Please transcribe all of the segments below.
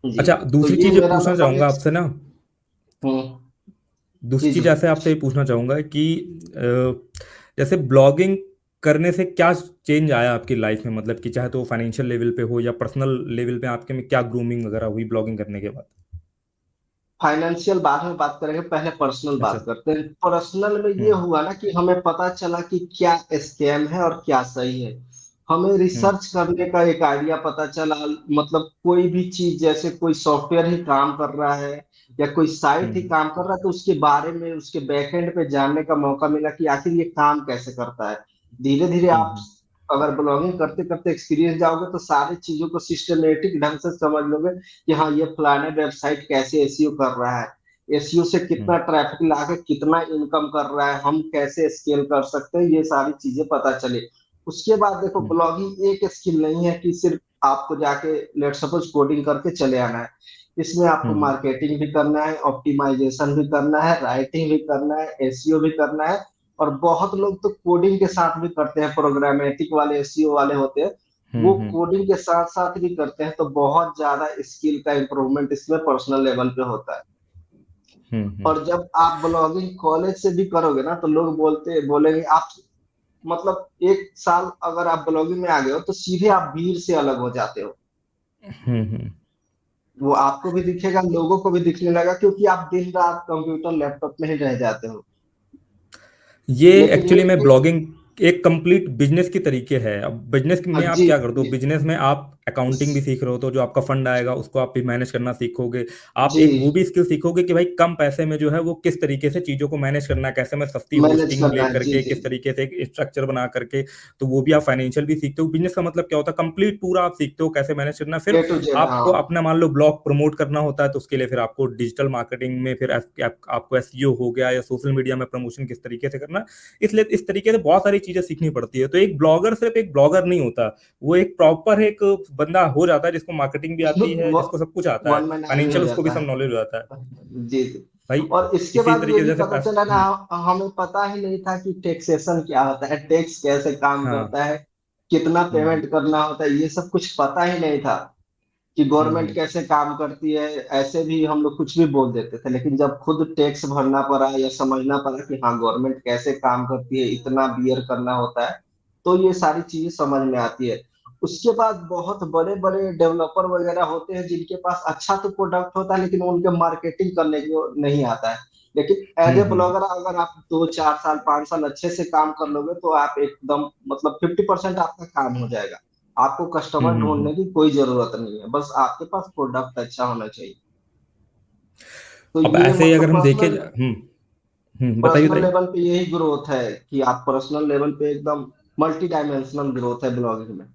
जी। अच्छा, तो दूसरी ये चीज ये मेरा पूछना मतलब चाहूंगा एक। आपसे ना। हम्म। दूसरी जी चीज जी। ऐसे आपसे ये पूछना चाहूंगा कि जैसे ब्लॉगिंग करने से क्या चेंज आया आपकी लाइफ में, मतलब कि चाहे तो फाइनेंशियल लेवल पे हो या पर्सनल लेवल पे, आपके में क्या ग्रूमिंग वगैरह हुई ब्लॉगिंग करने के बाद? फाइनेंशियल बाद में बात करेंगे, पहले पर्सनल अच्छा। बात करते हैं। पर्सनल में ये हम्म हुआ ना कि हमें पता चला कि क्या स्कैम है और क्या सही है। हमें हम्म रिसर्च करने का एक आइडिया पता चला। मतलब कोई भी चीज, जैसे कोई सॉफ्टवेयर ही काम कर रहा है या कोई साइट ही हम्म काम कर रहा है, तो उसके बारे में, उसके बैकएंड पे जानने का मौका मिला कि आखिर ये काम कैसे करता है। धीरे धीरे आप हम्म अगर ब्लॉगिंग करते करते एक्सपीरियंस जाओगे तो सारी चीजों को सिस्टमेटिक ढंग से समझ लोगे कि हाँ, ये फलाने वेबसाइट कैसे एसईओ कर रहा है, एसईओ से हम्म कितना ट्रैफिक लाके कितना इनकम कर रहा है, हम कैसे स्केल कर सकते हैं, ये सारी चीजें पता चले। उसके बाद देखो, हम्म ब्लॉगिंग एक स्किल नहीं है कि सिर्फ आपको जाके लेट सपोज कोडिंग करके चले आना है। इसमें आपको हम्म मार्केटिंग भी करना है, ऑप्टिमाइजेशन भी करना है, राइटिंग भी करना है, एसईओ भी करना है। और बहुत लोग तो कोडिंग के साथ भी करते हैं, प्रोग्रामेटिक वाले एसईओ वाले होते हैं, हम्म वो हम्म कोडिंग के साथ साथ भी करते हैं। तो बहुत ज्यादा स्किल का इम्प्रूवमेंट इसमें पर्सनल लेवल पे होता है। हम्म। और जब आप ब्लॉगिंग कॉलेज से भी करोगे ना, तो लोग बोलेंगे आप, मतलब एक साल अगर आप ब्लॉगिंग में आ गए हो तो सीधे आप भीड़ से अलग हो जाते हो। हम्म। वो आपको भी दिखेगा, लोगों को भी दिखने लगा, क्योंकि आप दिन रात कंप्यूटर लैपटॉप में ही रह जाते हो। ये लेकिन एक्चुअली में ये ब्लॉगिंग एक कंप्लीट बिजनेस की तरीके है। अब बिजनेस में आप जी क्या करते हो, जी बिजनेस में आप अकाउंटिंग भी सीख रहे हो, तो जो आपका फंड आएगा उसको आप भी मैनेज करना सीखोगे। आप जी। एक वो भी स्किल सीखोगे कि भाई कम पैसे में जो है वो किस तरीके से चीजों को मैनेज करना है, कैसे मैं सस्ती मैनेज होस्टिंग करना है, जी लेकर के जी किस तरीके से एक स्ट्रक्चर बना करके। तो वो भी आप फाइनेंशियल भी सीखते हो। बिजनेस का मतलब क्या होता है, कंप्लीट पूरा आप सीखते हो कैसे मैनेज करना है। फिर ए टू जेड, हाँ। आपको अपना मान लो ब्लॉग प्रमोट करना होता है, तो उसके लिए फिर आपको डिजिटल मार्केटिंग में फिर आपको एसईओ हो गया, या सोशल मीडिया में प्रमोशन किस तरीके से करना। इसलिए इस तरीके से बहुत सारी चीजें सीखनी पड़ती है। तो एक ब्लॉगर सिर्फ एक ब्लॉगर नहीं होता, वो एक प्रॉपर एक बंदा हो जाता है जिसको मार्केटिंग भी आती है, वो जिसको सब कुछ आता है, वन मैन आर्मी हो फाइनेंशियल उसको भी जाता सब है। नॉलेज हो जाता है जी जी। भाई। और इसके इसी बाद ये तरीके भी से जैसे पता चला ना, हमें पता ही नहीं था कि टैक्सेशन क्या होता है, टैक्स कैसे काम हाँ। करता है, कितना हम्म पेमेंट करना होता है, ये सब कुछ पता ही नहीं था कि गवर्नमेंट हम्म कैसे काम करती है। ऐसे भी हम लोग कुछ भी बोल देते थे, लेकिन जब खुद टैक्स भरना पड़ा या समझना पड़ा कि हाँ, गवर्नमेंट कैसे काम करती है, इतना बियर करना होता है, तो ये सारी चीजें समझ में आती है। उसके बाद बहुत बड़े बड़े डेवलपर वगैरह होते हैं जिनके पास अच्छा तो प्रोडक्ट होता है, लेकिन उनके मार्केटिंग करने को नहीं आता है। लेकिन एज ए हम्म। ब्लॉगर अगर आप 2 4 साल 5 साल अच्छे से काम कर लोगे, तो आप एकदम, मतलब 50% आपका काम हो जाएगा। आपको कस्टमर हम्म। ढूंढने की कोई जरूरत नहीं है, बस आपके पास प्रोडक्ट अच्छा होना चाहिए। तो अब ये ऐसे ही अगर मतलब हम देखें, पर्सनल बताइए पर्सनल बताइए। लेवल पे यही ग्रोथ है कि आप पर्सनल लेवल पे एकदम मल्टी डायमेंशनल ग्रोथ है ब्लॉगिंग में।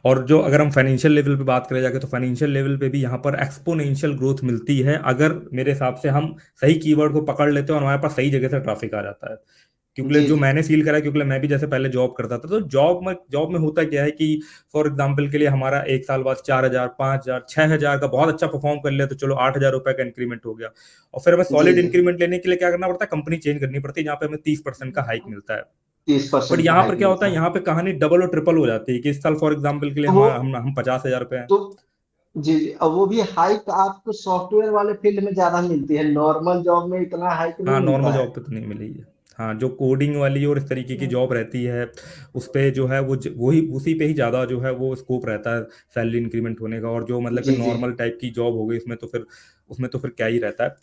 और जो अगर हम फाइनेंशियल लेवल पे बात करें जाके, तो फाइनेंशियल लेवल पे भी यहाँ पर एक्सपोनेंशियल ग्रोथ मिलती है, अगर मेरे हिसाब से हम सही कीवर्ड को पकड़ लेते हैं और हमारे पास सही जगह से ट्रैफिक आ जाता है। क्योंकि जी जो जी मैंने फील करा है, क्योंकि मैं भी जैसे पहले जॉब करता था, तो जॉब में होता क्या है कि फॉर एग्जांपल के लिए हमारा एक साल बाद 4,000 5,000 6,000 का बहुत अच्छा परफॉर्म कर लिया, तो चलो 8,000 रुपए का इंक्रीमेंट हो गया। और फिर हमें जी सॉलिड जी। इंक्रीमेंट लेने के लिए क्या करना पड़ता है, कंपनी चेंज करनी पड़ती है, जहाँ पे हमें 30% का हाइक मिलता है। तीस बट परसेंट का यहाँ पर हाइक क्या होता मिलता है, है। यहाँ पे कहानी डबल और ट्रिपल हो जाती है कि इस साल फॉर एग्जाम्पल के लिए तो वो, हम 50,000 रुपए हैं। तो जी जी, और वो भी हाइक आपको सॉफ्टवेयर वाले फील्ड में ज्यादा मिलती है, नॉर्मल जॉब में इतना हाइक नहीं हाँ, नॉर्मल मिलता है। जॉब पे तो नहीं मिलेगी। हाँ, जो कोडिंग वाली और इस तरीके की जॉब रहती है, उस पे जो है वही उसी पे ही ज़्यादा जो है वो स्कोप रहता है सैलरी इंक्रीमेंट होने का। और जो मतलब कि जी जी। नॉर्मल टाइप की जॉब हो गई, इसमें तो फिर उसमें तो फिर क्या ही रहता है।